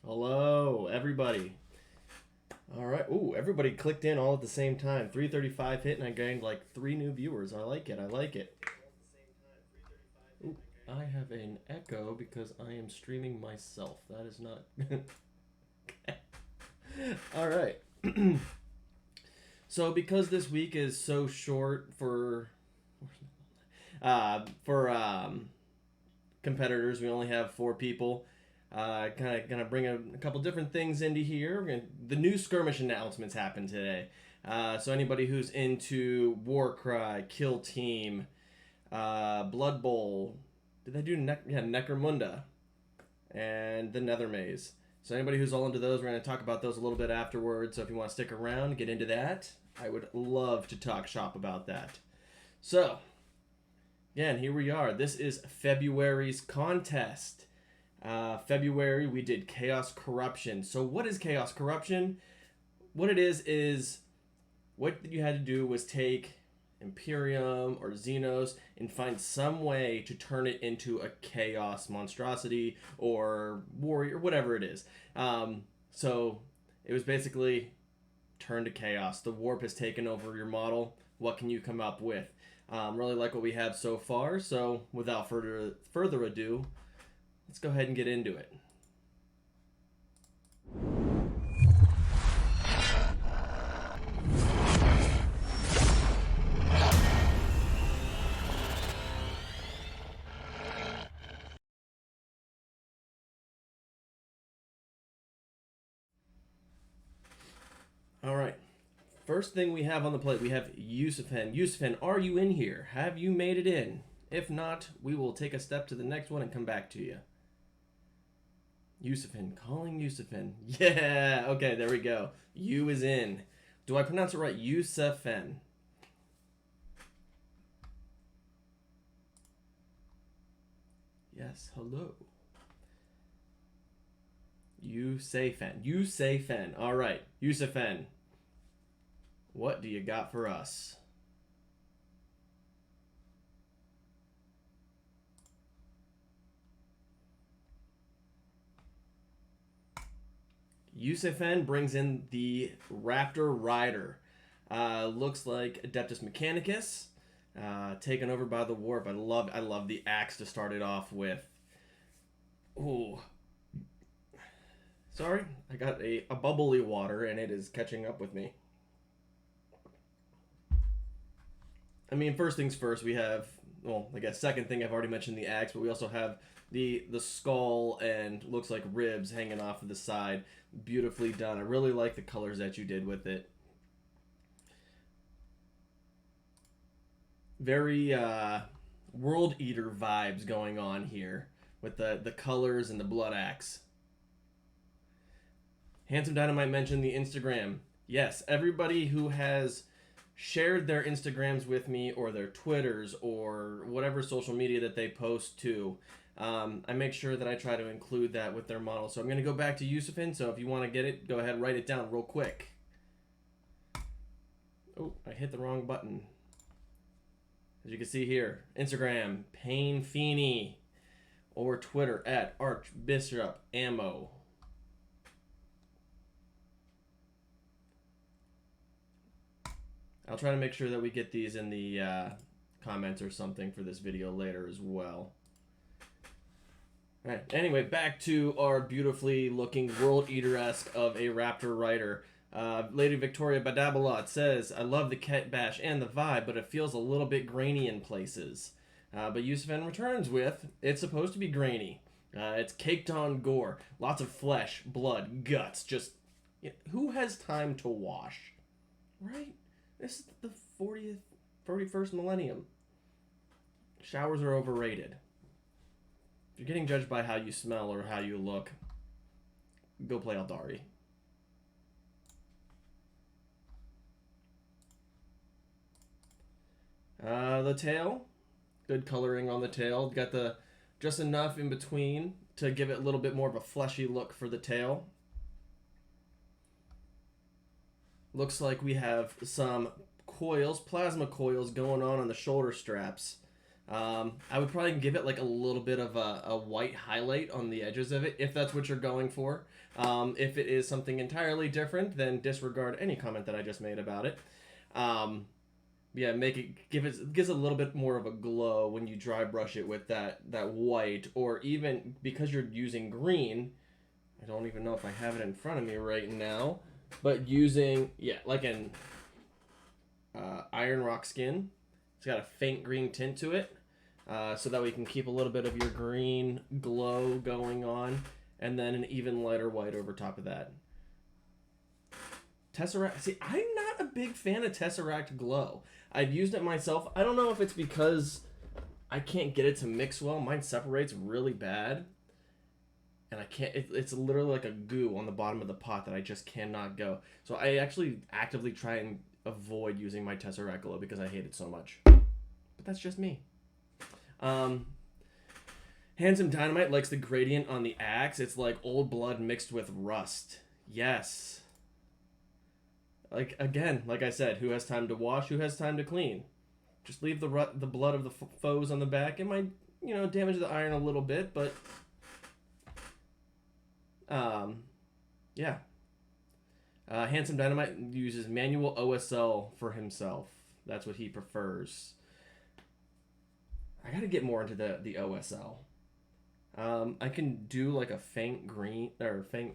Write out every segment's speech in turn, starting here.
Hello, everybody. All right. Ooh, everybody clicked in all at the same time. 335 hit, and I gained like 3 new viewers. I like it. I like it. Ooh, I have an echo because I am streaming myself. That is not. All right. So because this week is so short for competitors, we only have 4 people. Kind of gonna bring a couple different things into here. The new skirmish announcements happened today. So anybody who's into Warcry, Kill Team, Blood Bowl, did they do Necromunda and the Nether Maze? So anybody who's all into those, we're going to talk about those a little bit afterwards. So if you want to stick around, get into that. I would love to talk shop about that. So again, here we are. This is February's contest. February, we did Chaos Corruption. So what is Chaos Corruption? What it is what you had to do was take Imperium or Xenos and find some way to turn it into a Chaos monstrosity or warrior, whatever it is. So it was basically turn to Chaos. The warp has taken over your model. What can you come up with? Really like what we have so far. So without further ado, let's go ahead and get into it. All right. First thing we have on the plate, we have Yusufen. Yusufen, are you in here? Have you made it in? If not, we will take a step to the next one and come back to you. Yusufen, calling Yusufen. Yeah, okay, there we go. You is in. Do I pronounce it right? Yusufen. Yes, hello. Yusufen. Yusufen. All right, Yusufen. What do you got for us? Yusufen brings in the Raptor Rider. Looks like Adeptus Mechanicus, taken over by the warp. I love the axe to start it off with. Ooh, sorry, I got a bubbly water and it is catching up with me. I mean, first things first, we have, well, I guess second thing, I've already mentioned the axe, but we also have the skull and looks like ribs hanging off of the side. Beautifully done. I really like the colors that you did with it. Very World Eater vibes going on here with the colors and the blood axe. Handsome Dynamite mentioned the Instagram. Yes, everybody who has shared their Instagrams with me or their Twitters or whatever social media that they post to, I make sure that I try to include that with their model. So I'm going to go back to Yusufen. So if you want to get it, go ahead and write it down real quick. Oh, I hit the wrong button. As you can see here, Instagram, Pain Feeny, or Twitter at Archbishop Ammo. I'll try to make sure that we get these in the comments or something for this video later as well. All right. Anyway, back to our beautifully looking World Eater-esque of a Raptor Rider. Lady Victoria Badabalot says, I love the Ket Bash and the vibe, but it feels a little bit grainy in places. But Yusufen returns with, it's supposed to be grainy. It's caked on gore. Lots of flesh, blood, guts. Just, who has time to wash? Right? This is the 41st millennium. Showers are overrated. If you're getting judged by how you smell or how you look, go play Aldari. The tail, good coloring on the tail. Got the just enough in between to give it a little bit more of a fleshy look for the tail. Looks like we have some coils, plasma coils going on the shoulder straps. I would probably give it like a little bit of a white highlight on the edges of it, if that's what you're going for. If it is something entirely different, then disregard any comment that I just made about it. Yeah, gives a little bit more of a glow when you dry brush it with that white, or even because you're using green. I don't even know if I have it in front of me right now, but using, yeah, like an iron rock skin. It's got a faint green tint to it, so that we can keep a little bit of your green glow going on, and then an even lighter white over top of that. Tesseract. See, I'm not a big fan of Tesseract glow. I've used it myself. I don't know if it's because I can't get it to mix well. Mine separates really bad, and I can't. It's literally like a goo on the bottom of the pot that I just cannot go. So I actually actively try and avoid using my Tesseract glow because I hate it so much. But that's just me. Handsome Dynamite likes the gradient on the axe. It's like old blood mixed with rust. Yes. Like, again, like I said, who has time to wash? Who has time to clean? Just leave the blood of the foes on the back. It might, damage the iron a little bit, but yeah. Handsome Dynamite uses manual OSL for himself. That's what he prefers. I gotta get more into the OSL. I can do like a faint green, or faint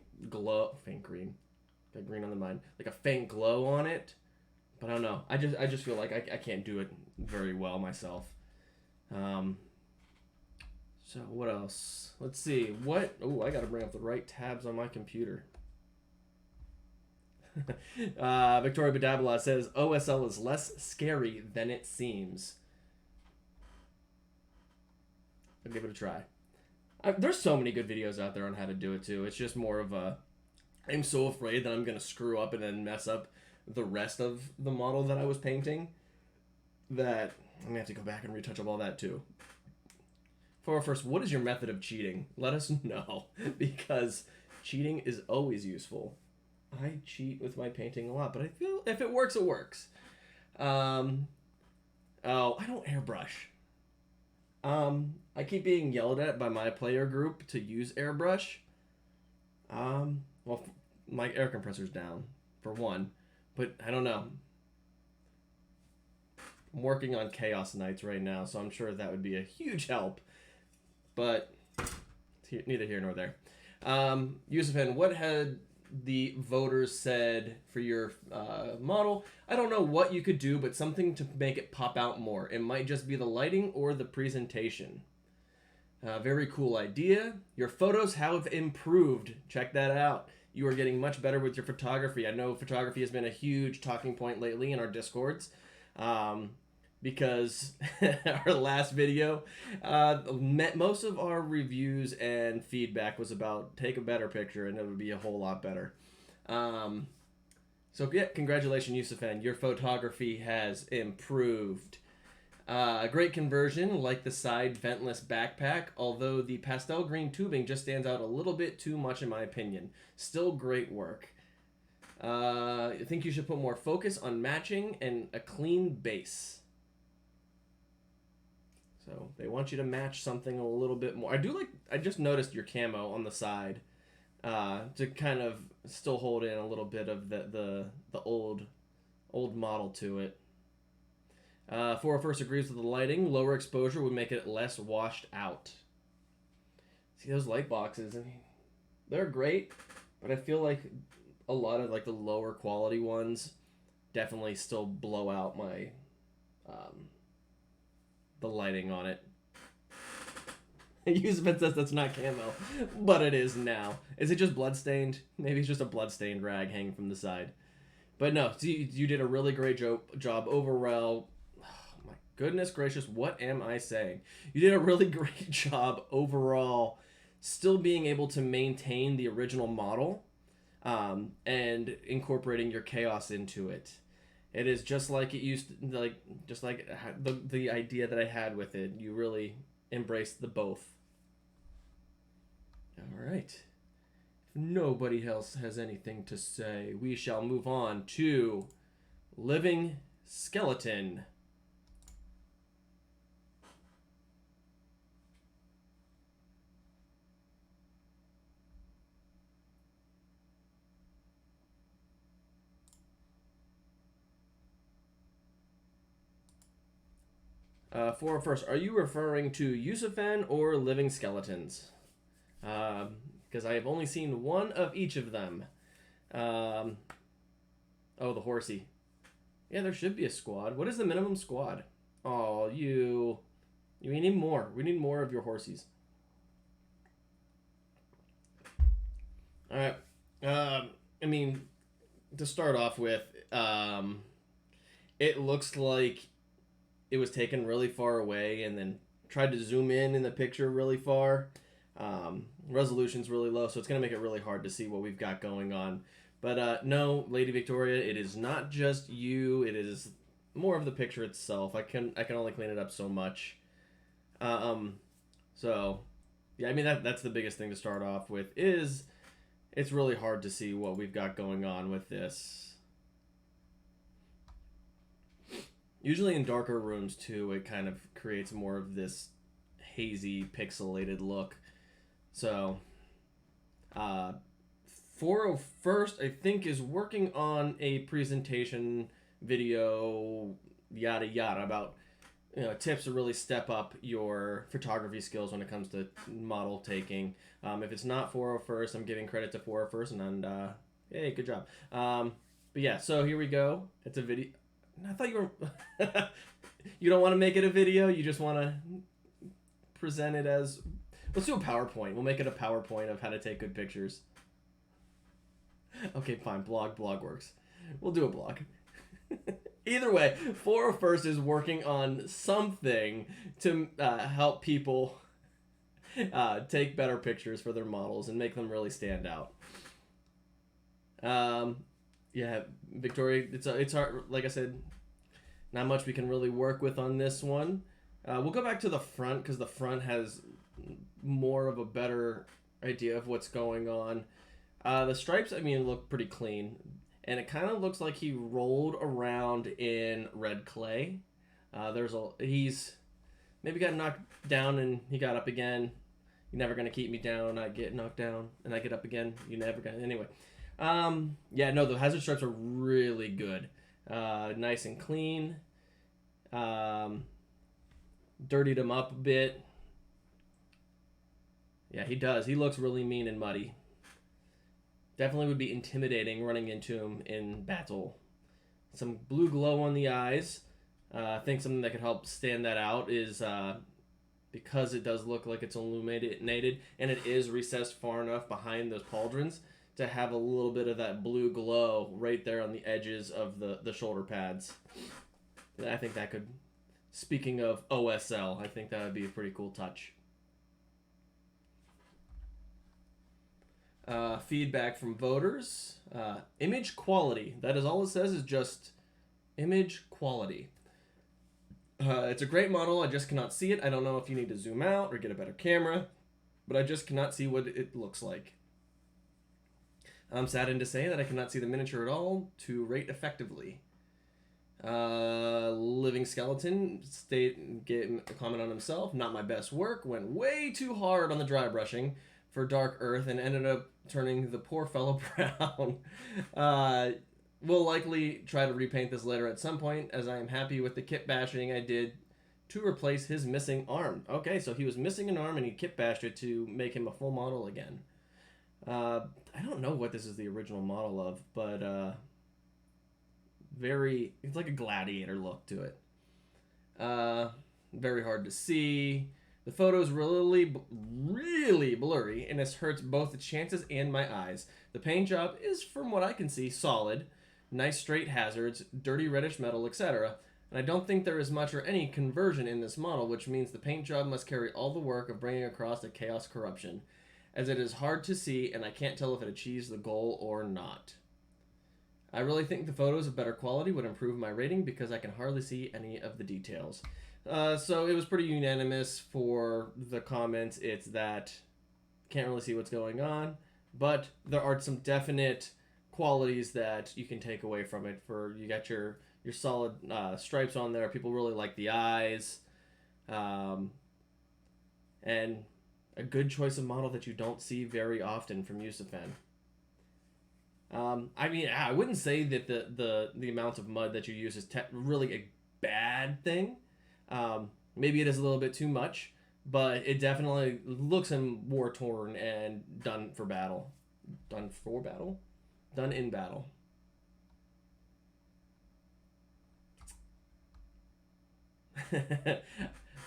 green. Got green on the mind. Like a faint glow on it. But I don't know. I just feel like I can't do it very well myself. So what else? Let's see. I gotta bring up the right tabs on my computer. Victoria Badabala says OSL is less scary than it seems. I'll give it a try. There's so many good videos out there on how to do it too. It's just more of a, I'm so afraid that I'm gonna screw up and then mess up the rest of the model that I was painting that I'm gonna have to go back and retouch up all that too. First, what is your method of cheating? Let us know, because cheating is always useful. I cheat with my painting a lot, but I feel if it works, it works. I don't airbrush. I keep being yelled at by my player group to use airbrush. Well, my air compressor's down, for one, but I don't know. I'm working on Chaos Knights right now, so I'm sure that would be a huge help, but neither here nor there. Yusufan, what had the voters said for your model? I don't know what you could do, but something to make it pop out more. It might just be the lighting or the presentation. Very cool idea. Your photos have improved. Check that out. You are getting much better with your photography. I know photography has been a huge talking point lately in our Discords. Because our last video, most of our reviews and feedback was about take a better picture and it would be a whole lot better. So yeah, congratulations, Yusufan. Your photography has improved. Great conversion, like the side ventless backpack, although the pastel green tubing just stands out a little bit too much in my opinion. Still great work. I think you should put more focus on matching and a clean base. So they want you to match something a little bit more. I just noticed your camo on the side to kind of still hold in a little bit of the old model to it. 401st agrees with the lighting. Lower exposure would make it less washed out. See those light boxes? I mean, they're great, but I feel like a lot of like the lower quality ones definitely still blow out my the lighting on it. Yusufan says that's not camo, but it is now. Is it just bloodstained? Maybe it's just a bloodstained rag hanging from the side. But no, you did a really great job overall. Oh, my goodness gracious, what am I saying? You did a really great job overall, still being able to maintain the original model and incorporating your chaos into it. It is just like it used to, just like the idea that I had with it. You really embraced the both. All right. If nobody else has anything to say, we shall move on to Living Skeleton. First, are you referring to Yusufen or living skeletons? Because I have only seen one of each of them. Oh, the horsey. Yeah, there should be a squad. What is the minimum squad? Oh, we need more. We need more of your horsies. All right. I mean, to start off with, it looks like it was taken really far away and then tried to zoom in the picture really far. Resolution's really low, so it's going to make it really hard to see what we've got going on. But no, Lady Victoria, it is not just you. It is more of the picture itself. I can only clean it up so much. So, yeah, I mean, that's the biggest thing to start off with is it's really hard to see what we've got going on with this. Usually in darker rooms, too, it kind of creates more of this hazy, pixelated look. So, 401st, I think, is working on a presentation video, yada yada, about tips to really step up your photography skills when it comes to model taking. If it's not 401st, I'm giving credit to 401st, and hey, good job. But yeah, so here we go. It's a video. I thought you were... You don't want to make it a video? You just want to present it as... Let's do a PowerPoint. We'll make it a PowerPoint of how to take good pictures. Okay, fine. Blog works. We'll do a blog. Either way, 401st is working on something to help people take better pictures for their models and make them really stand out. Yeah, Victoria, it's hard. Like I said, not much we can really work with on this one. We'll go back to the front because the front has more of a better idea of what's going on. The stripes, I mean, look pretty clean. And it kind of looks like he rolled around in red clay. He's maybe got knocked down and he got up again. You're never going to keep me down. I get knocked down and I get up again. You never going to... Anyway. Yeah, no, the hazard stripes are really good. Nice and clean. Dirtied him up a bit. Yeah, he does. He looks really mean and muddy. Definitely would be intimidating running into him in battle. Some blue glow on the eyes. I think something that could help stand that out is because it does look like it's illuminated and it is recessed far enough behind those pauldrons to have a little bit of that blue glow right there on the edges of the shoulder pads. And I think that could, speaking of OSL, I think that would be a pretty cool touch. Feedback from voters. Image quality. That is all it says, is just image quality. It's a great model. I just cannot see it. I don't know if you need to zoom out or get a better camera, but I just cannot see what it looks like. I'm saddened to say that I cannot see the miniature at all to rate effectively. Living Skeleton gave a comment on himself. Not my best work. Went way too hard on the dry brushing for Dark Earth and ended up turning the poor fellow brown. We'll likely try to repaint this later at some point, as I am happy with the kit bashing I did to replace his missing arm. Okay, so he was missing an arm and he kit bashed it to make him a full model again. I don't know what this is the original model of, but it's like a gladiator look to it. Very hard to see. The photo's really blurry, and this hurts both the chances and my eyes. The paint job is, from what I can see, solid. Nice straight hazards, dirty reddish metal, etc. And I don't think there is much or any conversion in this model, which means the paint job must carry all the work of bringing across the chaos corruption, as it is hard to see, and I can't tell if it achieves the goal or not. I really think the photos of better quality would improve my rating because I can hardly see any of the details. So it was pretty unanimous for the comments. It's that can't really see what's going on, but there are some definite qualities that you can take away from it. You got your solid stripes on there. People really like the eyes, and a good choice of model that you don't see very often from Yusufen. I mean, I wouldn't say that the amount of mud that you use is really a bad thing. Maybe it is a little bit too much, but it definitely looks him war torn and done for battle. Done for battle? Done in battle.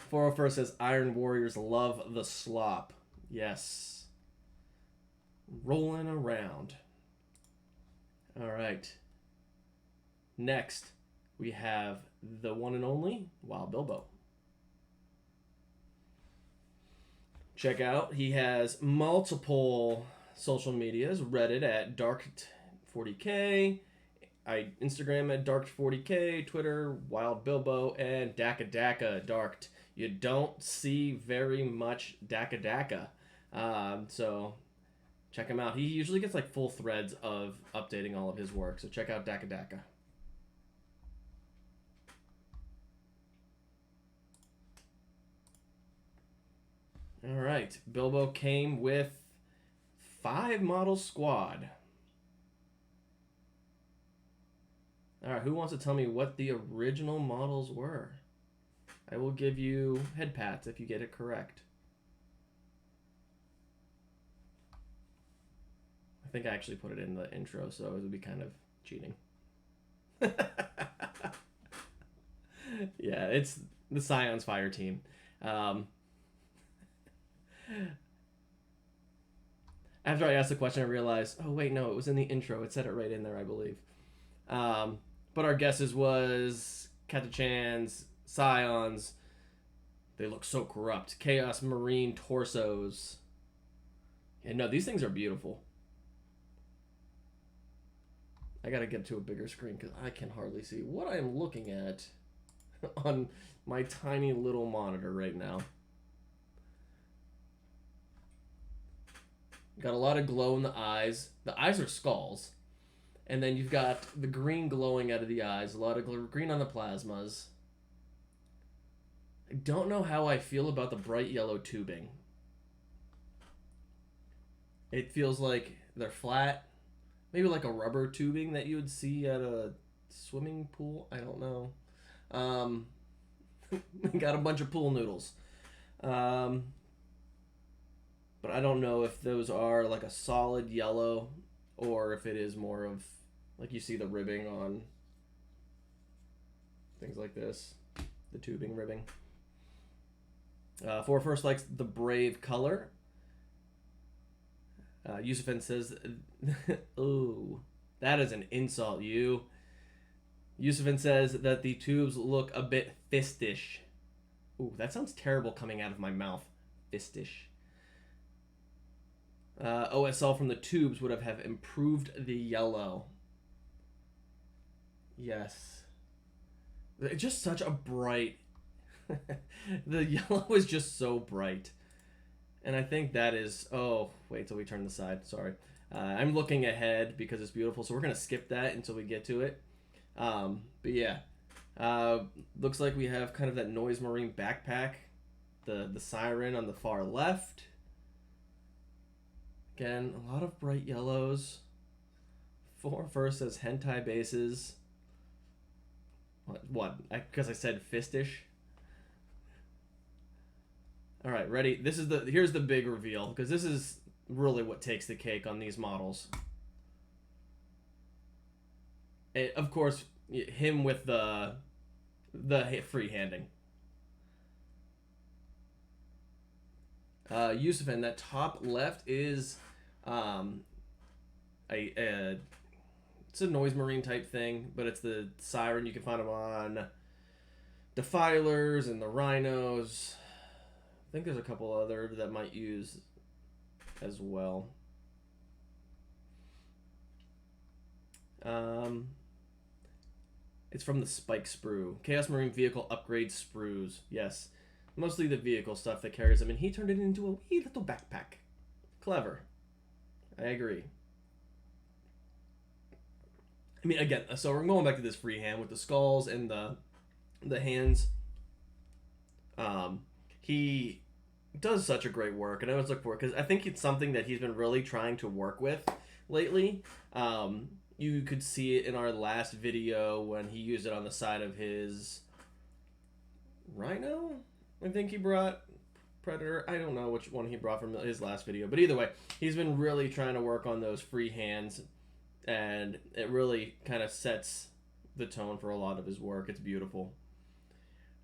.401 says Iron Warriors love the slop. Yes. Rolling around. All right. Next, we have the one and only Wild Bilbo. Check out, he has multiple social medias. Reddit at Dark40K, Instagram at Dark40K, Twitter Wild Bilbo, and Daka Daka Darked. You don't see very much Daka Daka, so check him out. He usually gets like full threads of updating all of his work, so check out Daka Daka. All right, Bilbo came with 5 model squad. All right, who wants to tell me what the original models were? I will give you head pats if you get it correct. I think I actually put it in the intro, so it would be kind of cheating. Yeah, it's the Scion's fire team. After I asked the question, I realized, oh wait, no, it was in the intro. It said it right in there, I believe. But our guesses was Catachans, Scions. They look so corrupt. Chaos Marine torsos. And no, these things are beautiful. I gotta get to a bigger screen because I can hardly see what I am looking at on my tiny little monitor right now. Got a lot of glow in the eyes. The eyes are skulls. And then you've got the green glowing out of the eyes. A lot of green on the plasmas. I don't know how I feel about the bright yellow tubing. It feels like they're flat. Maybe like a rubber tubing that you would see at a swimming pool. I don't know. Got a bunch of pool noodles. But I don't know if those are like a solid yellow or if it is more of like you see the ribbing on things like this, the tubing ribbing. .401 likes the brave color. Yusufin says, ooh, that is an insult, you. Yusufin says that the tubes look a bit fistish. Ooh, that sounds terrible coming out of my mouth. Fistish. OSL from the tubes would have improved the yellow. Yes. It's just such a bright... The yellow is just so bright. And I think that is... Oh, wait till we turn the side. Sorry. I'm looking ahead because it's beautiful, so we're going to skip that until we get to it. But yeah. Looks like we have kind of that Noise Marine backpack. The siren on the far left. Again, a lot of bright yellows. .401 says hentai bases. What? Because I said fistish. All right, ready? Here's the big reveal because this is really what takes the cake on these models. Of course, him with the free handing. Yusufin, that top left is it's a Noise Marine type thing, but it's the siren. You can find them on Defilers and the Rhinos. I think there's a couple other that might use as well. It's from the Spike Sprue. Chaos Marine Vehicle Upgrade Sprues. Yes. Mostly the vehicle stuff that carries them, and he turned it into a wee little backpack. Clever. I agree. I mean, again, so we're going back to this freehand with the skulls and the hands. He does such a great work, and I always look for it because I think it's something that he's been really trying to work with lately. You could see it in our last video when he used it on the side of his Rhino. I think he brought Predator. I don't know which one he brought from his last video, but either way, he's been really trying to work on those free hands, and it really kind of sets the tone for a lot of his work. It's beautiful.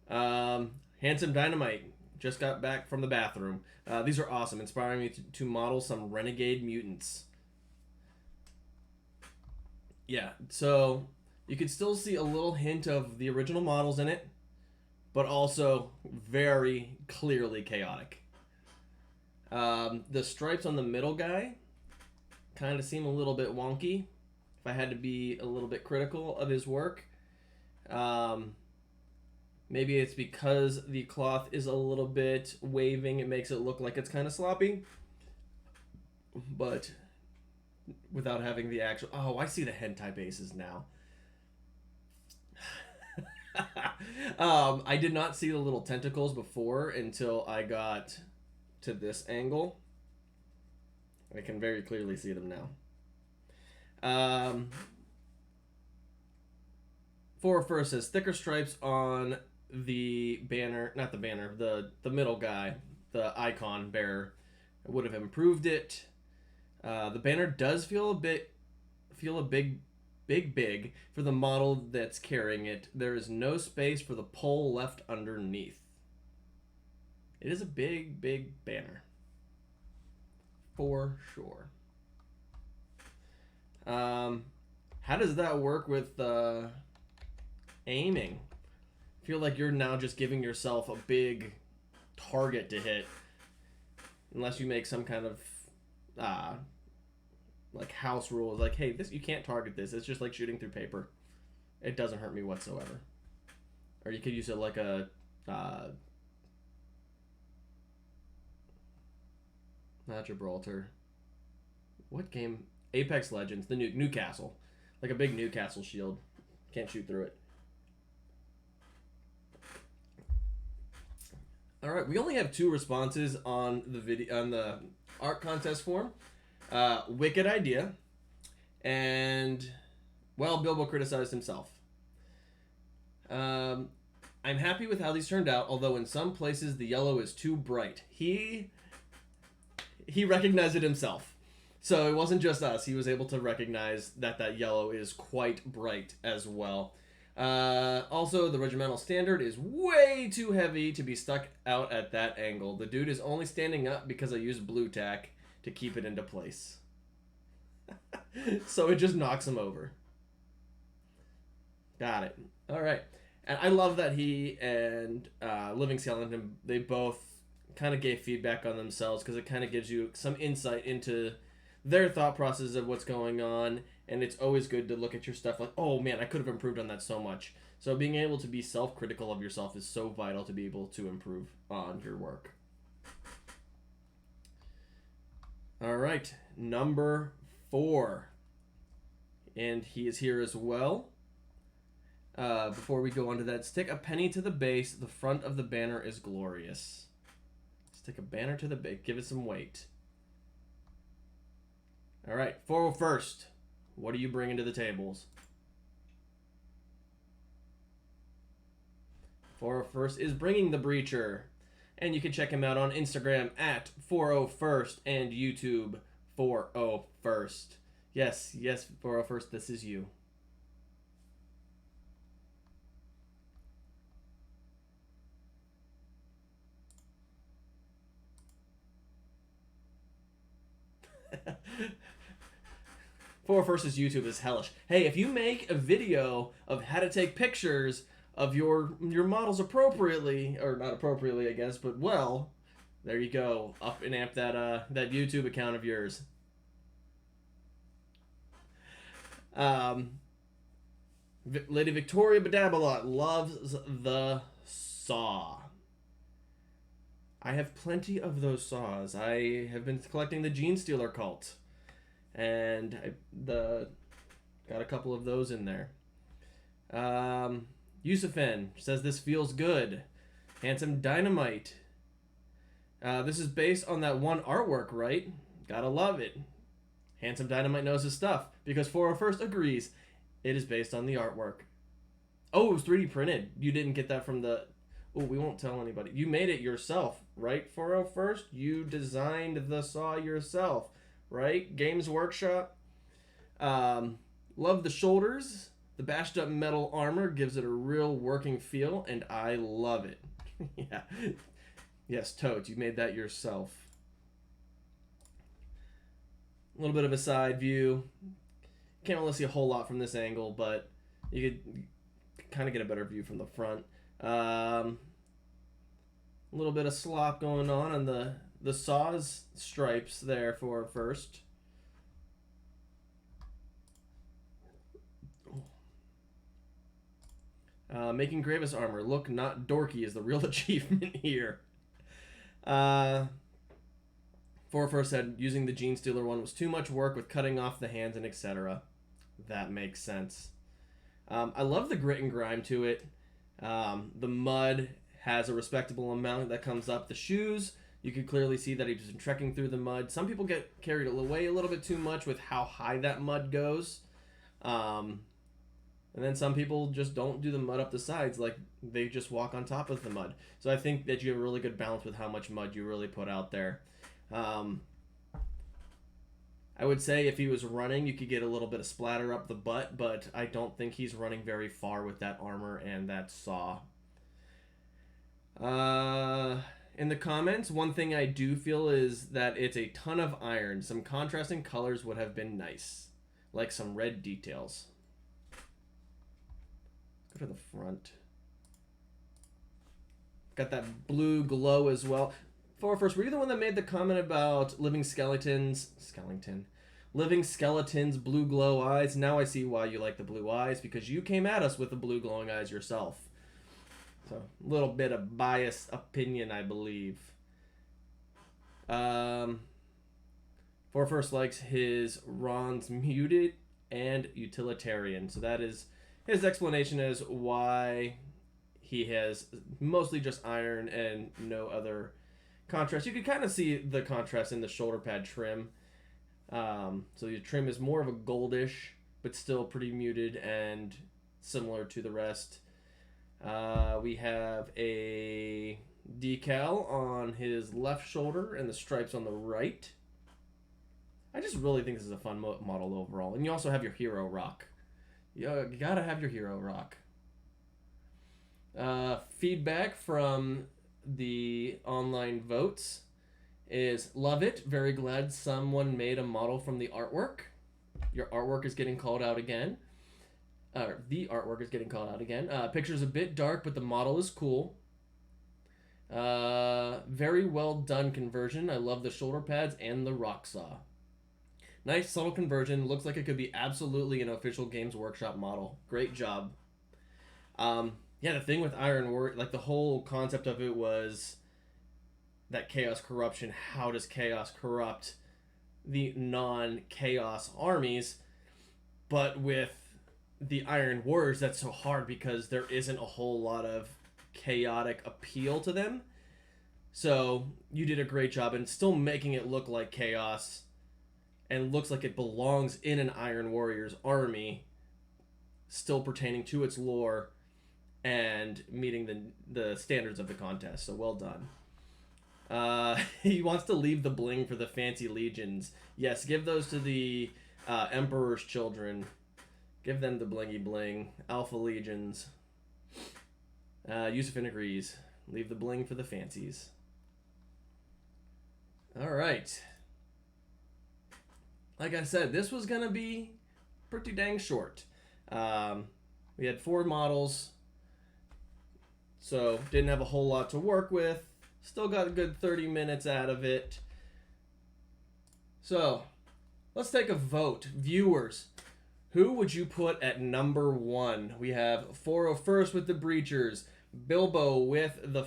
Handsome Dynamite just got back from the bathroom. These are awesome, inspiring me to model some renegade mutants. Yeah, so you can still see a little hint of the original models in it, but also very clearly chaotic. The stripes on the middle guy kind of seem a little bit wonky, if I had to be a little bit critical of his work. Maybe it's because the cloth is a little bit waving, it makes it look like it's kind of sloppy. But without having the actual... Oh, I see the hentai bases now. I did not see the little tentacles before until I got to this angle. I can very clearly see them now. 401st says thicker stripes on the banner, not the banner, the middle guy, the icon bearer. I would have improved it. The banner does feel a big for the model that's carrying it. There is no space for the pole left underneath. It is a big banner, for sure. How does that work with aiming? I feel like you're now just giving yourself a big target to hit, unless you make some kind of like house rules, like, hey, this, you can't target this. It's just like shooting through paper. It doesn't hurt me whatsoever. Or you could use it like a not Gibraltar. What game? Apex Legends, the Newcastle, like a big Newcastle shield. Can't shoot through it. All right, we only have 2 responses on the video, on the art contest form. Wicked idea, and well, Bilbo criticized himself. I'm happy with how these turned out, although in some places the yellow is too bright. He recognized it himself, so it wasn't just us. He was able to recognize that yellow is quite bright as well. Also, the regimental standard is way too heavy to be stuck out at that angle. The dude is only standing up because I used blue tack to keep it into place. So it just knocks him over. Got it. All right. And I love that he and Living Skeleton, they both kind of gave feedback on themselves, because it kind of gives you some insight into their thought process of what's going on. And it's always good to look at your stuff like, oh man, I could have improved on that so much. So being able to be self-critical of yourself is so vital to be able to improve on your work. All right, number 4. And he is here as well. Before we go on to that, stick a penny to the base. The front of the banner is glorious. Stick a banner to the base. Give it some weight. All right, 401st. What are you bringing to the tables? 401st is bringing the Breacher. And you can check him out on Instagram at 401st and YouTube 401st. Yes, 401st, this is you. First's YouTube is hellish. Hey, if you make a video of how to take pictures of your models appropriately, or not appropriately, I guess, but well, there you go. Up and amp that YouTube account of yours. Lady Victoria Badabalot loves the saw. I have plenty of those saws. I have been collecting the Gene Stealer cult, and got a couple of those in there. Yusufin says this feels good. Handsome Dynamite. This is based on that one artwork, right? Gotta love it. Handsome Dynamite knows his stuff, because 401st agrees it is based on the artwork. Oh, it was 3D printed. You didn't get that from the... Oh, we won't tell anybody. You made it yourself, right, 401st? You designed the saw yourself, right? Games Workshop. Love the shoulders. The bashed up metal armor gives it a real working feel, and I love it. Yeah. Yes, Toads, you made that yourself. A little bit of a side view. Can't really see a whole lot from this angle, but you could kind of get a better view from the front. A little bit of slop going on the saw's stripes there for first. Making Gravis armor look not dorky is the real achievement here. 401st said using the Gene Stealer one was too much work with cutting off the hands and etc. That makes sense. I love the grit and grime to it. The mud has a respectable amount that comes up. The shoes, you can clearly see that he's been trekking through the mud. Some people get carried away a little bit too much with how high that mud goes. And then some people just don't do the mud up the sides, like they just walk on top of the mud. So I think that you have a really good balance with how much mud you really put out there. I would say if he was running, you could get a little bit of splatter up the butt, but I don't think he's running very far with that armor and that saw. In the comments, one thing I do feel is that it's a ton of iron. Some contrasting colors would have been nice, like some red details. Let's go to the front. Got that blue glow as well. First, were you the one that made the comment about living skeletons? Living skeletons, blue glow eyes. Now I see why you like the blue eyes, because you came at us with the blue glowing eyes yourself. So, a little bit of biased opinion, I believe. First likes his Ron's muted and utilitarian. So that is his explanation as why he has mostly just iron and no other contrast. You can kind of see the contrast in the shoulder pad trim. So your trim is more of a goldish, but still pretty muted and similar to the rest. We have a decal on his left shoulder and the stripes on the right. I just really think this is a fun model overall. And you also have your hero rock. You gotta have your hero rock. Feedback from the online votes is love it. Very glad someone made a model from the artwork. Your artwork is getting called out again. The artwork is getting called out again. Picture's a bit dark, but the model is cool. Very well done conversion. I love the shoulder pads and the rock saw. Nice subtle conversion. Looks like it could be absolutely an official Games Workshop model. Great job. Yeah, the thing with Iron War, like the whole concept of it was that chaos corruption. How does chaos corrupt the non-chaos armies? But with the Iron Warriors, that's so hard because there isn't a whole lot of chaotic appeal to them. So you did a great job in still making it look like chaos and looks like it belongs in an Iron Warriors army, still pertaining to its lore and meeting the standards of the contest. So well done. He wants to leave the bling for the fancy legions. Yes, give those to the Emperor's children. Give them the blingy bling. Alpha legions. Yusufin agrees. Leave the bling for the fancies. All right. Like I said, this was going to be pretty dang short. We had 4 models, so didn't have a whole lot to work with. Still got a good 30 minutes out of it. So, let's take a vote. Viewers, who would you put at number 1? We have 401st with the Breachers, Bilbo with the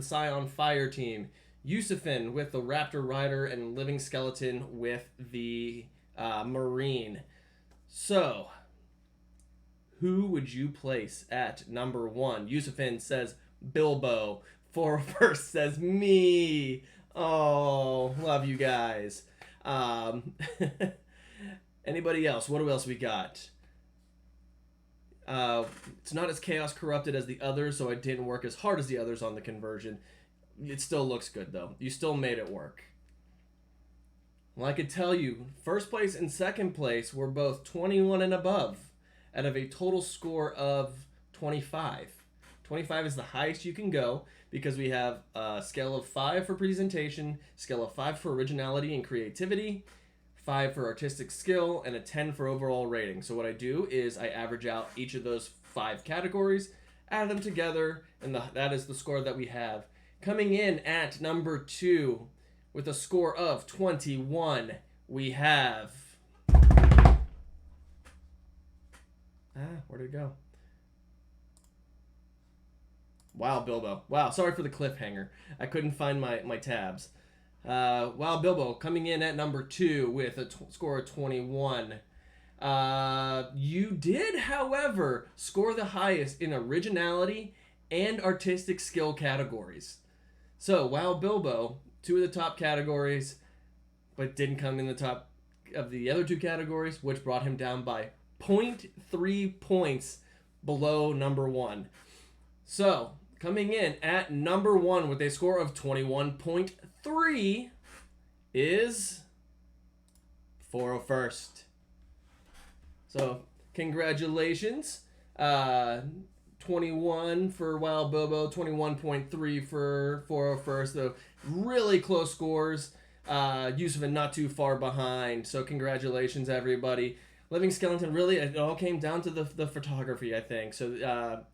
Scion Fire Team, Yusufin with the Raptor Rider, and Living Skeleton with the Marine. So, who would you place at number 1? Yusufin says Bilbo. 401st says me. Oh, love you guys. Anybody else? What else we got? It's not as chaos corrupted as the others, so I didn't work as hard as the others on the conversion. It still looks good, though. You still made it work. Well, I could tell you, first place and second place were both 21 and above out of a total score of 25. 25 is the highest you can go because we have a scale of 5 for presentation, scale of 5 for originality and creativity, 5 for artistic skill, and a 10 for overall rating. So what I do is I average out each of those 5 categories, add them together, and that is the score that we have. Coming in at number 2 with a score of 21, we have... where'd it go? Wow, Bilbo. Wow, sorry for the cliffhanger. I couldn't find my tabs. Wow, Bilbo coming in at number 2 with a score of 21. You did, however, score the highest in originality and artistic skill categories. So, wow, Bilbo, 2 of the top categories, but didn't come in the top of the other 2 categories, which brought him down by 0.3 points below number 1. So, coming in at number 1 with a score of 21.3 is 401st. So, congratulations. 21 for Wild Bilbo, 21.3 for 401st. So, really close scores. Yusufin not too far behind. So, congratulations, everybody. Living Skeleton, really, it all came down to the photography, I think. So,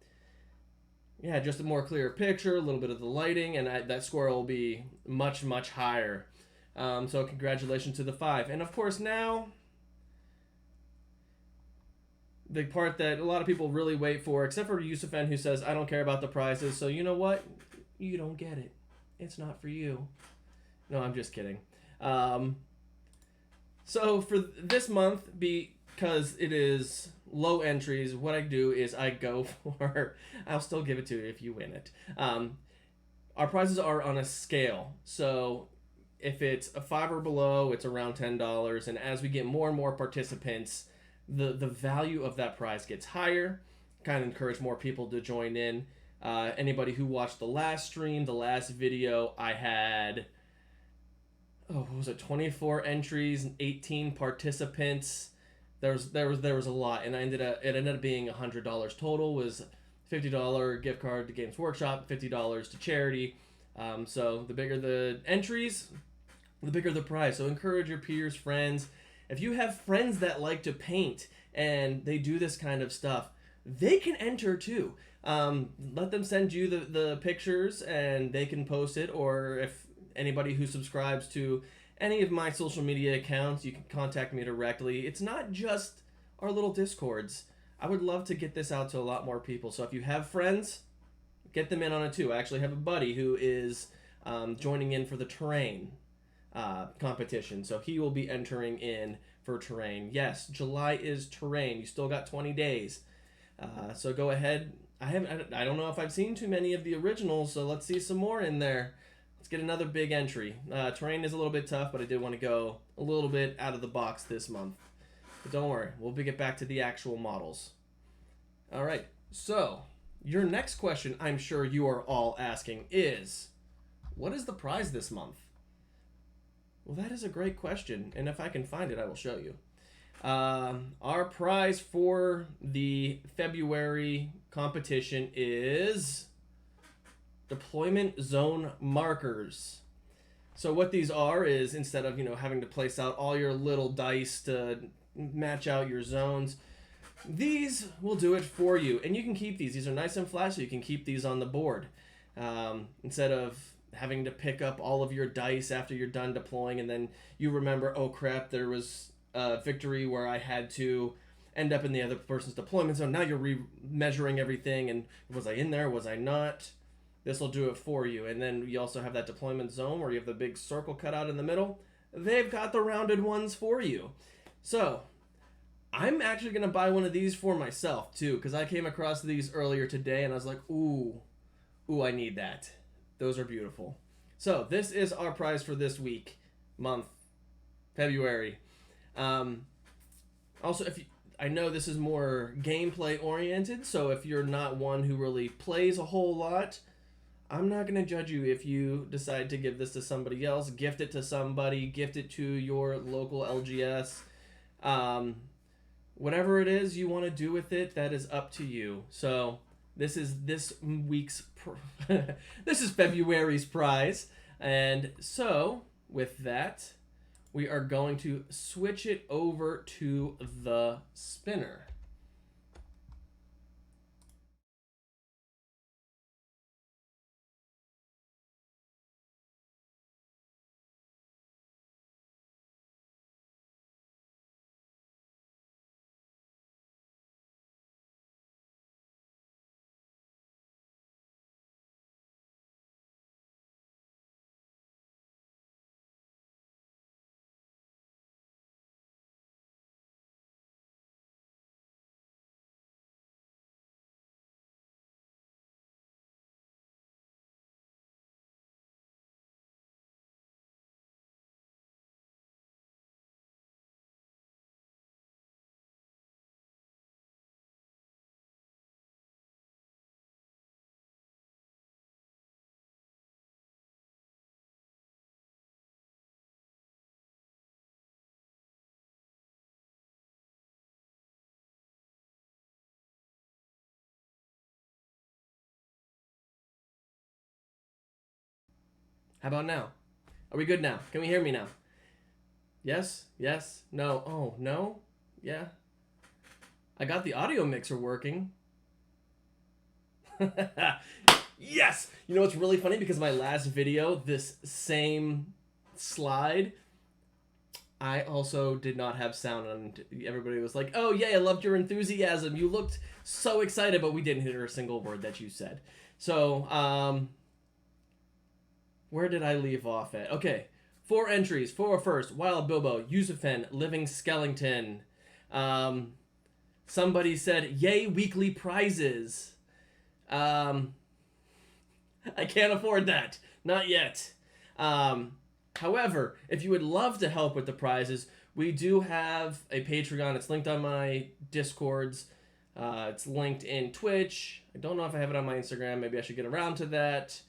yeah, just a more clear picture, a little bit of the lighting, and that score will be much, much higher. So congratulations to the 5. And of course now, the part that a lot of people really wait for, except for Yusufan, who says, I don't care about the prizes, so you know what? You don't get it. It's not for you. No, I'm just kidding. So for this month, because it is low entries, what I do is I go for... I'll still give it to you if you win it. Our prizes are on a scale. So if it's a 5 or below, it's around $10. And as we get more and more participants, the value of that prize gets higher. Kind of encourage more people to join in. Anybody who watched the last stream, the last video, I had... what was it? 24 entries and 18 participants. There was a lot, and it ended up being $100 total. Was $50 gift card to Games Workshop, $50 to charity. So the bigger the entries, the bigger the prize. So encourage your peers, friends. If you have friends that like to paint and they do this kind of stuff, they can enter too. Let them send you the pictures and they can post it. Or if anybody who subscribes to any of my social media accounts, you can contact me directly. It's not just our little Discords. I would love to get this out to a lot more people. So if you have friends, get them in on it too. I actually have a buddy who is joining in for the terrain competition. So he will be entering in for terrain. Yes, July is terrain. You still got 20 days. So go ahead. I don't know if I've seen too many of the originals, so let's see some more in there. Let's get another big entry. Terrain is a little bit tough, but I did want to go a little bit out of the box this month. But don't worry, we'll get back to the actual models. All right, so your next question, I'm sure you are all asking, is what is the prize this month? Well, that is a great question, and if I can find it, I will show you. Our prize for the February competition is deployment zone markers. So what these are is, instead of having to place out all your little dice to match out your zones, these will do it for you, and you can keep these. These are nice and flat, so you can keep these on the board instead of having to pick up all of your dice after you're done deploying, and then you remember, oh crap, there was a victory where I had to end up in the other person's deployment zone. Now you're re-measuring everything, and was I in there, was I not? This will do it for you. And then you also have that deployment zone where you have the big circle cut out in the middle. They've got the rounded ones for you. So I'm actually going to buy one of these for myself too, because I came across these earlier today and I was like, ooh, I need that. Those are beautiful. So this is our prize for this week, month, February. Also, I know this is more gameplay oriented, so if you're not one who really plays a whole lot, I'm not going to judge you if you decide to give this to somebody else, gift it to somebody, gift it to your local LGS. Whatever it is you want to do with it, that is up to you. So this is this week's, this is February's prize. And so with that, we are going to switch it over to the spinner. How about now? Are we good now? Can we hear me now? Yes? Yes? No? Oh, no? Yeah? I got the audio mixer working. Yes! You know what's really funny? Because my last video, this same slide, I also did not have sound, and everybody was like, oh, yeah, I loved your enthusiasm. You looked so excited, but we didn't hear a single word that you said. So, where did I leave off at? Okay, 4 entries. 4 first. Wild Bilbo, Yusufen, Living Skellington. Somebody said, yay, weekly prizes. I can't afford that. Not yet. However, if you would love to help with the prizes, we do have a Patreon. It's linked on my Discords. It's linked in Twitch. I don't know if I have it on my Instagram. Maybe I should get around to that.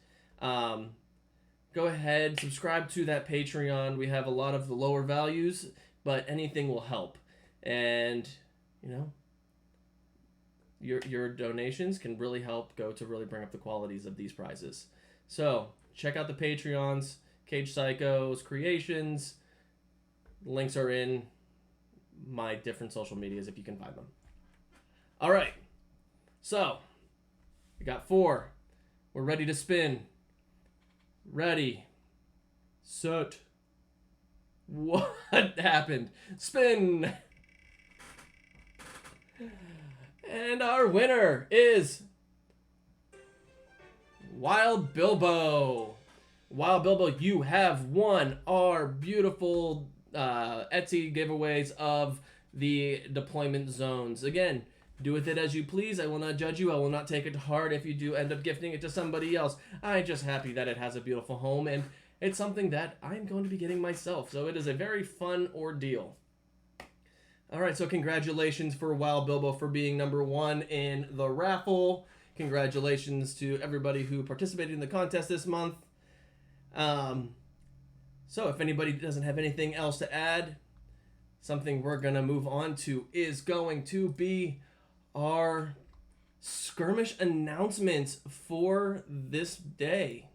Go ahead, subscribe to that Patreon. We have a lot of the lower values, but anything will help. And, you know, your donations can really help go to really bring up the qualities of these prizes. So, check out the Patreons, Cage Psycho's creations. Links are in my different social medias if you can find them. All right. So, we got 4. We're ready to spin. Ready. Set. What happened? Spin. And our winner is Wild Bilbo. Wild Bilbo, you have won our beautiful Etsy giveaways of the deployment zones. Again, do with it as you please. I will not judge you. I will not take it to heart if you do end up gifting it to somebody else. I'm just happy that it has a beautiful home, and it's something that I'm going to be getting myself. So it is a very fun ordeal. All right, so congratulations for Wild Bilbo for being number 1 in the raffle. Congratulations to everybody who participated in the contest this month. So if anybody doesn't have anything else to add, something we're going to move on to is going to be our skirmish announcements for this day.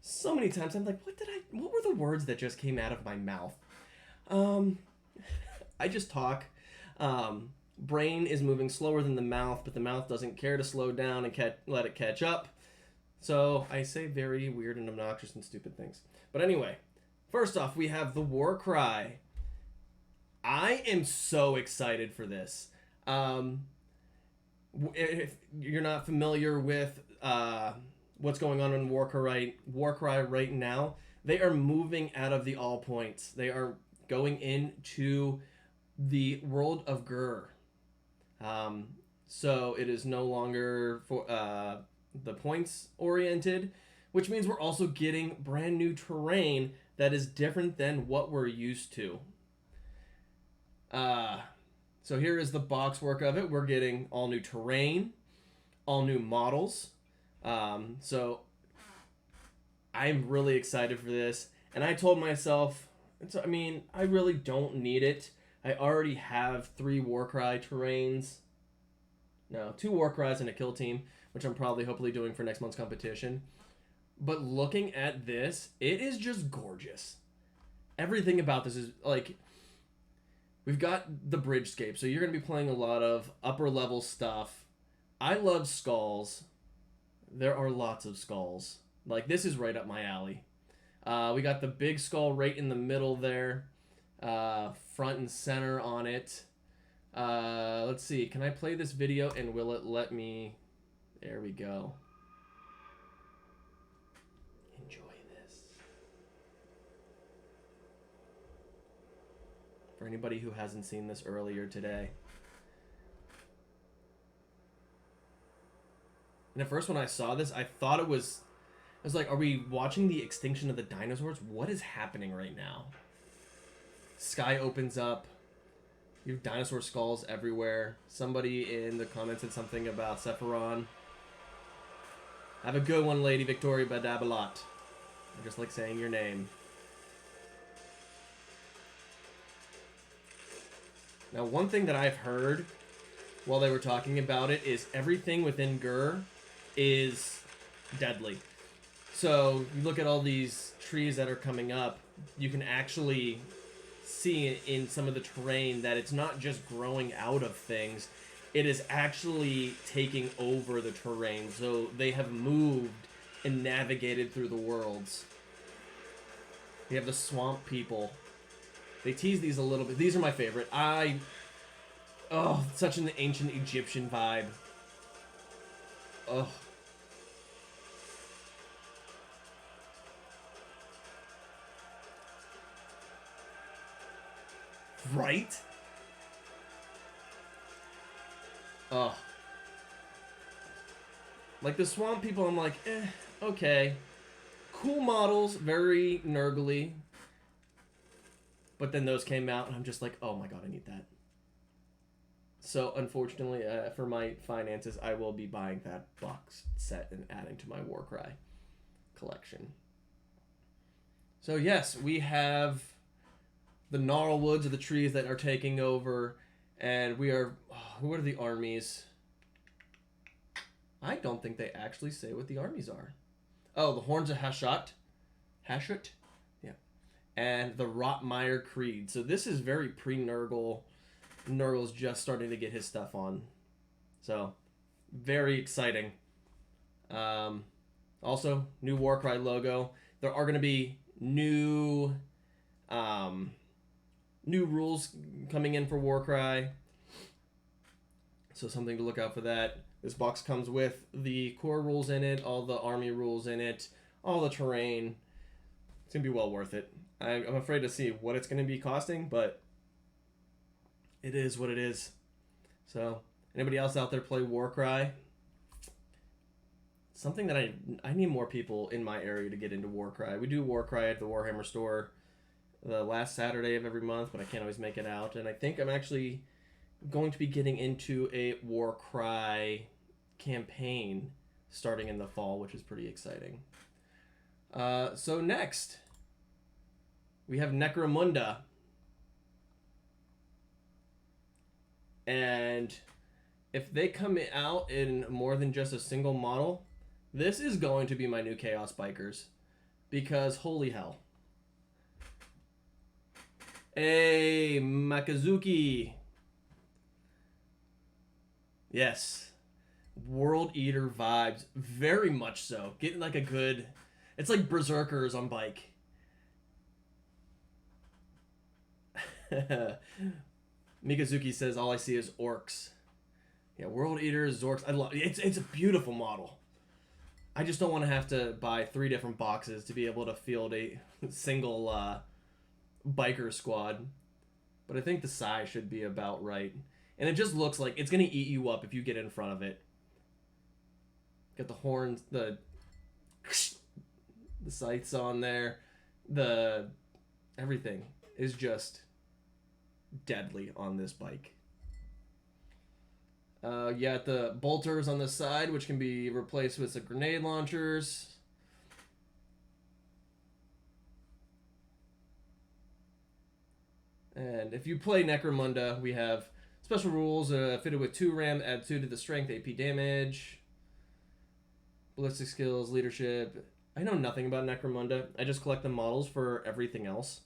So many times I'm like, what were the words that just came out of my mouth? I just talk. Brain is moving slower than the mouth, but the mouth doesn't care to slow down and let it catch up. So I say very weird and obnoxious and stupid things. But anyway, first off, we have the war cry. I am so excited for this. If you're not familiar with what's going on in Warcry right now, they are moving out of the all points. They are going into the world of Gur. So it is no longer for the points oriented, which means we're also getting brand new terrain that is different than what we're used to. So here is the box work of it. We're getting all new terrain, all new models. So I'm really excited for this. And I told myself, I really don't need it. I already have 3 Warcry terrains. No, 2 Warcries and a kill team, which I'm probably hopefully doing for next month's competition. But looking at this, it is just gorgeous. Everything about this is like, we've got the bridgescape, so you're going to be playing a lot of upper level stuff. I love skulls. There are lots of skulls. Like, this is right up my alley. We got the big skull right in the middle there. Front and center on it. Let's see. Can I play this video and will it let me... There we go. Enjoy this. For anybody who hasn't seen this earlier today. And at first when I saw this, I thought it was... I was like, are we watching the extinction of the dinosaurs? What is happening right now? Sky opens up. You have dinosaur skulls everywhere. Somebody in the comments said something about Sephiron. Have a good one, Lady Victoria Badabalot. I just like saying your name. Now, one thing that I've heard while they were talking about it is everything within Gur is deadly. So you look at all these trees that are coming up, you can actually see in some of the terrain that it's not just growing out of things, it is actually taking over the terrain. So they have moved and navigated through the worlds. We have the swamp people. They tease these a little bit. These are my favorite. Such an ancient Egyptian vibe. Oh. Right? Oh. Like the swamp people, I'm like, okay. Cool models, very nurgly. But then those came out, and I'm just like, oh my god, I need that. So, unfortunately, for my finances, I will be buying that box set and adding to my Warcry collection. So, yes, we have the gnarl woods of the trees that are taking over, and we are... what are the armies? I don't think they actually say what the armies are. Oh, the Horns of Hashut. Hashut? Yeah. And the Rotmire Creed. So this is very pre-Nurgle. Nurgle's just starting to get his stuff on. So, very exciting. Also, new Warcry logo. There are going to be new rules coming in for Warcry. So something to look out for that. This box comes with the core rules in it, all the army rules in it, all the terrain. It's going to be well worth it. I'm afraid to see what it's going to be costing, but it is what it is. So, anybody else out there play Warcry? Something that I need more people in my area to get into Warcry. We do Warcry at the Warhammer store the last Saturday of every month, but I can't always make it out. And I think I'm actually going to be getting into a Warcry campaign starting in the fall, which is pretty exciting. So next, we have Necromunda. And if they come out in more than just a single model, this is going to be my new Chaos Bikers. Because holy hell. Hey, Makazuki. Yes. World Eater vibes. Very much so. Getting like a good... It's like Berserkers on bike. Mikazuki says, all I see is orcs. Yeah, World Eaters, orcs. I love it. It's a beautiful model. I just don't want to have to buy 3 different boxes to be able to field a single biker squad. But I think the size should be about right. And it just looks like it's going to eat you up if you get in front of it. Got the horns, the sights on there. Everything is just deadly on this bike. You got the bolters on the side, which can be replaced with the grenade launchers. And if you play Necromunda, we have special rules fitted with 2 RAM, add 2 to the strength, AP damage, ballistic skills, leadership. I know nothing about Necromunda. I just collect the models for everything else.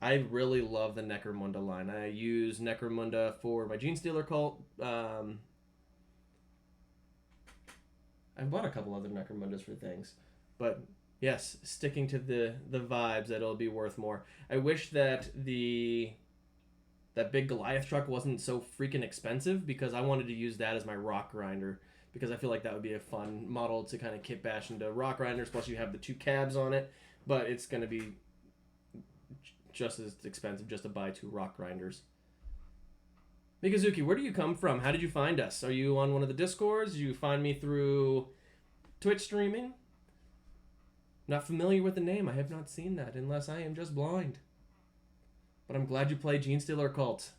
I really love the Necromunda line. I use Necromunda for my Genestealer cult. I've bought a couple other Necromundas for things. But yes, sticking to the vibes, that it'll be worth more. I wish that that big Goliath truck wasn't so freaking expensive, because I wanted to use that as my rock grinder, because I feel like that would be a fun model to kind of kit bash into rock grinders. Plus you have the 2 cabs on it, but it's going to be just as expensive just to buy 2 rock grinders. Mikazuki, where do you come from? How did you find us? Are you on one of the Discords? Did you find me through Twitch streaming? Not familiar with the name. I have not seen that, unless I am just blind. But I'm glad you play Genestealer Cult.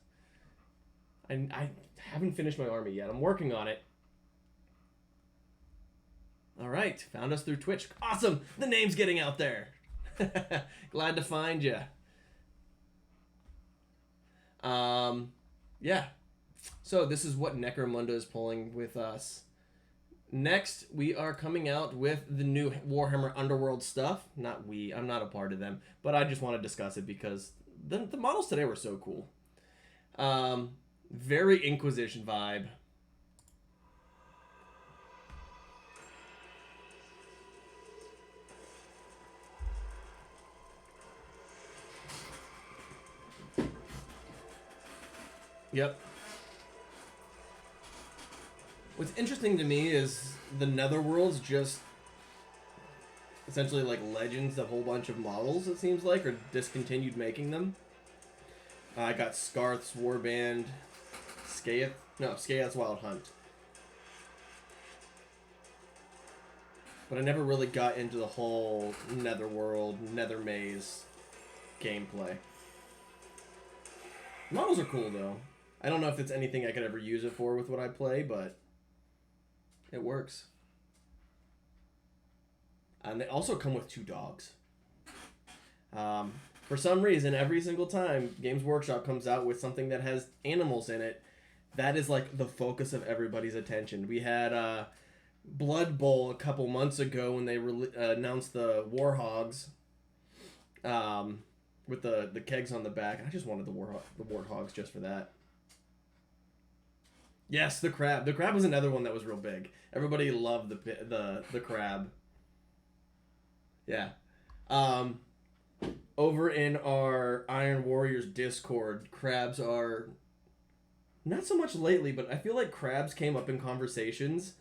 I haven't finished my army yet. I'm working on it. Alright, found us through Twitch. Awesome! The name's getting out there. Glad to find you. Yeah. So this is what Necromunda is pulling with us. Next, we are coming out with the new Warhammer Underworld stuff. I'm not a part of them, but I just want to discuss it because the models today were so cool. Very Inquisition vibe. Yep. What's interesting to me is the Netherworld's just essentially like Legends, a whole bunch of models, it seems like, or discontinued making them. I got Scarth's Warband, Skaeth's Wild Hunt. But I never really got into the whole Netherworld, Nether Maze gameplay. Models are cool though. I don't know if it's anything I could ever use it for with what I play, but it works. And they also come with 2 dogs. For some reason, every single time Games Workshop comes out with something that has animals in it, that is like the focus of everybody's attention. We had Blood Bowl a couple months ago when they announced the Warhogs with the kegs on the back. I just wanted the Warthogs just for that. Yes, the crab. The crab was another one that was real big. Everybody loved the crab. Yeah. Over in our Iron Warriors Discord, crabs are not so much lately, but I feel like crabs came up in conversations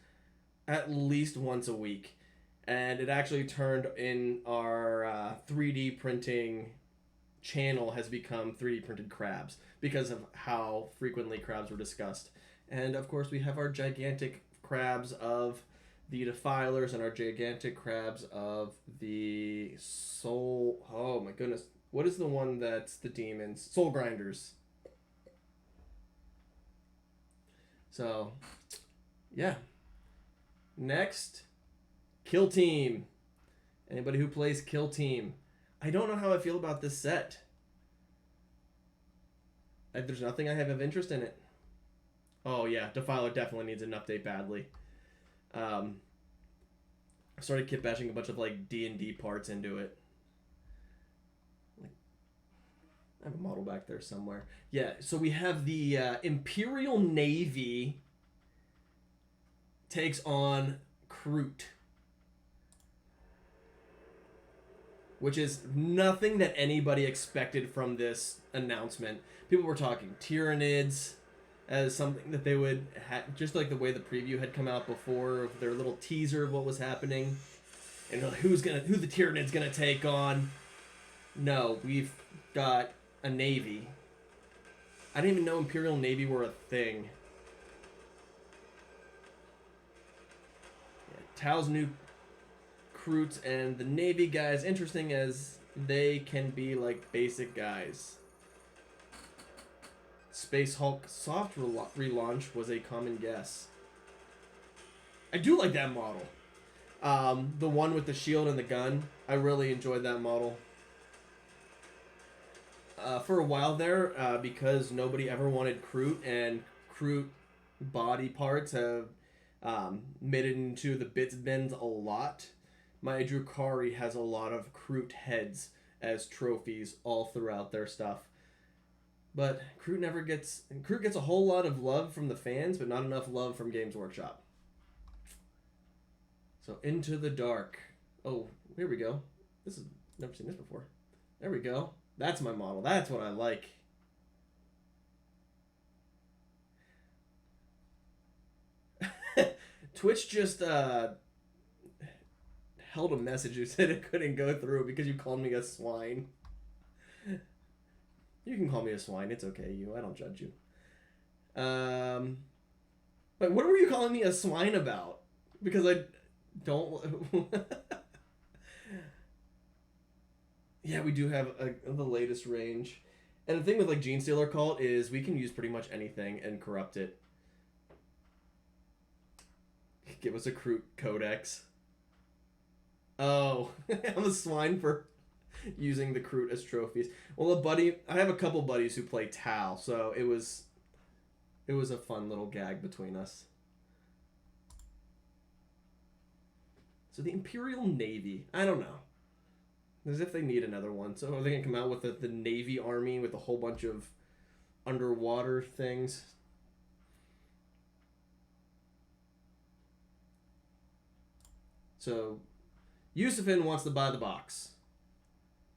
at least once a week. And it actually turned in our 3D printing channel has become 3D printed crabs because of how frequently crabs were discussed. And of course we have our gigantic crabs of the Defilers and our gigantic crabs of the Soul... Oh my goodness. What is the one that's the demons? Soul Grinders. So, yeah. Next, Kill Team. Anybody who plays Kill Team. I don't know how I feel about this set. There's nothing I have of interest in it. Oh yeah, Defiler definitely needs an update badly. I started kit bashing a bunch of like D&D parts into it. I have a model back there somewhere. Yeah, so we have the Imperial Navy takes on Kroot, which is nothing that anybody expected from this announcement. People were talking Tyranids as something that they would just like the way the preview had come out before, their little teaser of what was happening, and who the Tyranid's gonna take on. No, we've got a navy. I didn't even know Imperial Navy were a thing. Yeah, Tao's new Kroots and the Navy guys, interesting as they can be like basic guys. Space Hulk soft relaunch was a common guess. I do like that model. The one with the shield and the gun. I really enjoyed that model. For a while there, because nobody ever wanted Kroot, and Kroot body parts have made it into the bits bins a lot. My Drukari has a lot of Kroot heads as trophies all throughout their stuff. But Kroot gets a whole lot of love from the fans, but not enough love from Games Workshop. So Into the Dark. Oh, here we go. Never seen this before. There we go. That's my model. That's what I like. Twitch just held a message who said it couldn't go through because you called me a swine. You can call me a swine. It's okay, I don't judge you. But what were you calling me a swine about? Because I don't... Yeah, we do have the latest range. And the thing with like Gene Stealer Cult is we can use pretty much anything and corrupt it. Give us a Kroot Codex. Oh, I'm a swine for using the Kroot as trophies. Well, I have a couple buddies who play Tal, so it was a fun little gag between us. So the Imperial Navy, I don't know. As if they need another one. So are they going to come out with the Navy Army with a whole bunch of underwater things? So Yusufin wants to buy the box.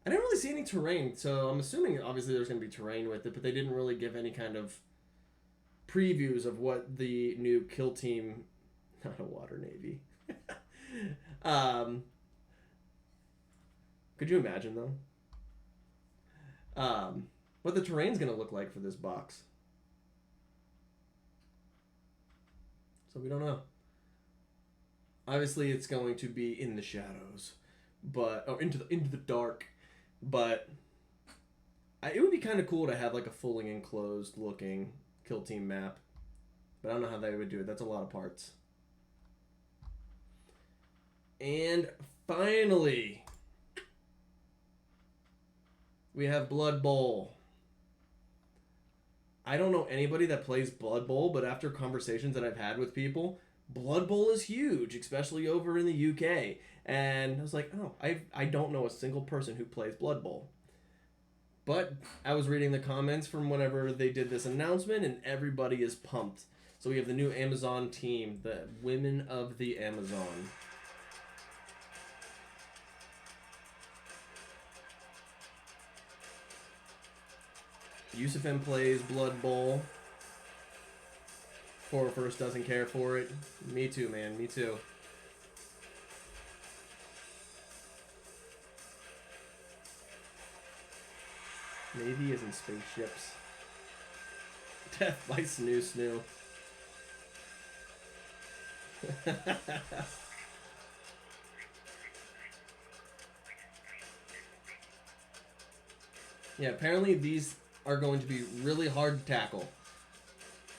I didn't really see any terrain, so I'm assuming obviously there's going to be terrain with it, but they didn't really give any kind of previews of what the new kill team, not a water navy. Could you imagine though? What the terrain's going to look like for this box. So we don't know. Obviously, it's going to be in the shadows, but into the dark. But it would be kind of cool to have like a fully enclosed looking kill team map. But I don't know how they would do it. That's a lot of parts. And finally, we have Blood Bowl. I don't know anybody that plays Blood Bowl, but after conversations that I've had with people, Blood Bowl is huge, especially over in the UK. And I was like, oh, I don't know a single person who plays Blood Bowl. But I was reading the comments from whenever they did this announcement, and everybody is pumped. So we have the new Amazon team, the Women of the Amazon. Yusufin plays Blood Bowl. First doesn't care for it. Me too, man. Me too. Navy isn't spaceships. Death by Snoo Snoo. Yeah, apparently these are going to be really hard to tackle.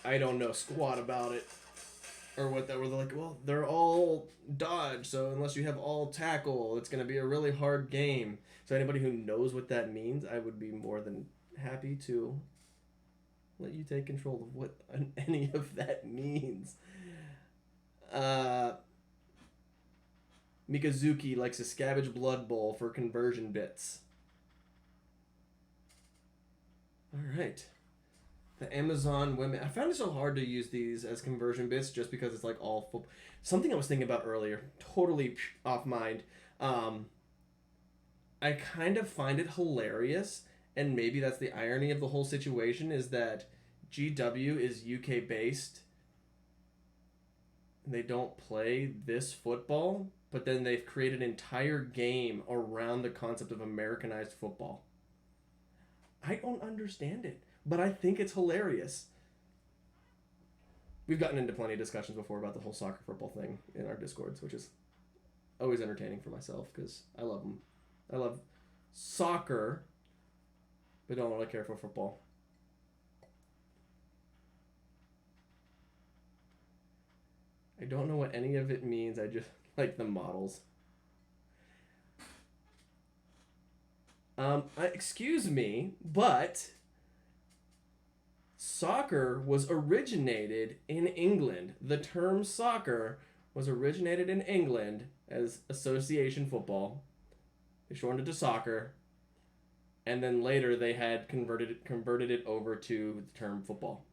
I don't know squat about it. Or what that were like, well, they're all dodge, so unless you have all tackle, it's going to be a really hard game. So anybody who knows what that means, I would be more than happy to let you take control of what any of that means. Mikazuki likes to scavenge Blood Bowl for conversion bits. Alright. The Amazon women. I found it so hard to use these as conversion bits just because it's like all full. Something I was thinking about earlier, totally off mind. I kind of find it hilarious, and maybe that's the irony of the whole situation, is that GW is UK based. And they don't play this football, but then they've created an entire game around the concept of Americanized football. I don't understand it, but I think it's hilarious. We've gotten into plenty of discussions before about the whole soccer football thing in our Discords, which is always entertaining for myself because I love them. I love soccer, but don't really care for football. I don't know what any of it means. I just like the models. Excuse me, but soccer was originated in England. The term soccer was originated in England as association football. They shortened it to soccer, and then later they had converted it over to the term football.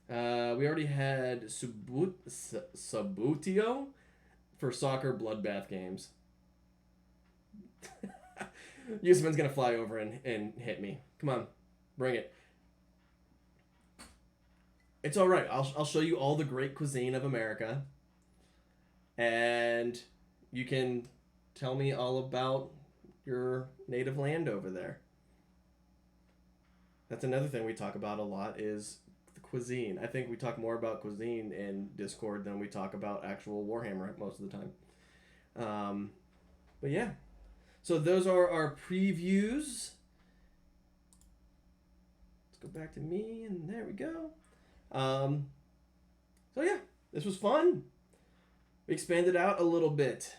We already had Subutio for soccer bloodbath games. Yusman's gonna fly over and hit me. Come on, bring it. It's all right. I'll show you all the great cuisine of America, and you can tell me all about your native land over there. That's another thing we talk about a lot is the cuisine. I think we talk more about cuisine in Discord than we talk about actual Warhammer most of the time. But yeah. So those are our previews. Let's go back to me, and there we go. So yeah, this was fun. We expanded out a little bit.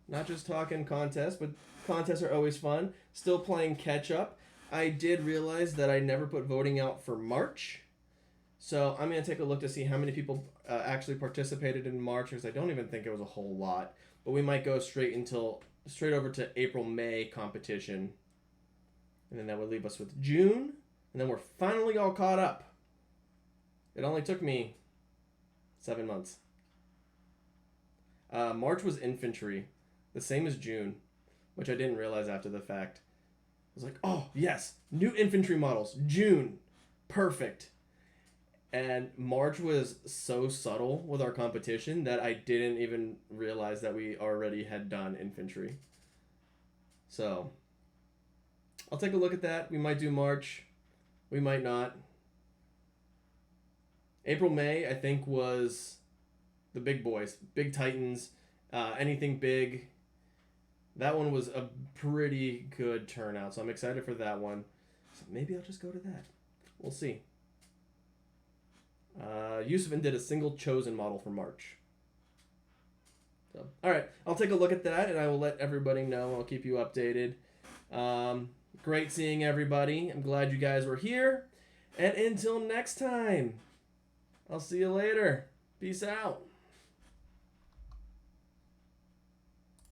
Not just talking contests, but contests are always fun. Still playing catch up. I did realize that I never put voting out for March. So I'm going to take a look to see how many people actually participated in March, because I don't even think it was a whole lot. But we might go straight over to April-May competition. And then that would leave us with June. And then we're finally all caught up. It only took me 7 months. March was infantry. The same as June, which I didn't realize after the fact. I was like, oh, yes, new infantry models. June. Perfect. And March was so subtle with our competition that I didn't even realize that we already had done infantry. So, I'll take a look at that. We might do March. We might not. April, May, I think, was the big boys. Big Titans. Anything big. That one was a pretty good turnout, so I'm excited for that one. So maybe I'll just go to that. We'll see. Yusufin did a single chosen model for March. So, all right, I'll take a look at that, and I will let everybody know. I'll keep you updated. Great seeing everybody. I'm glad you guys were here. And until next time, I'll see you later. Peace out.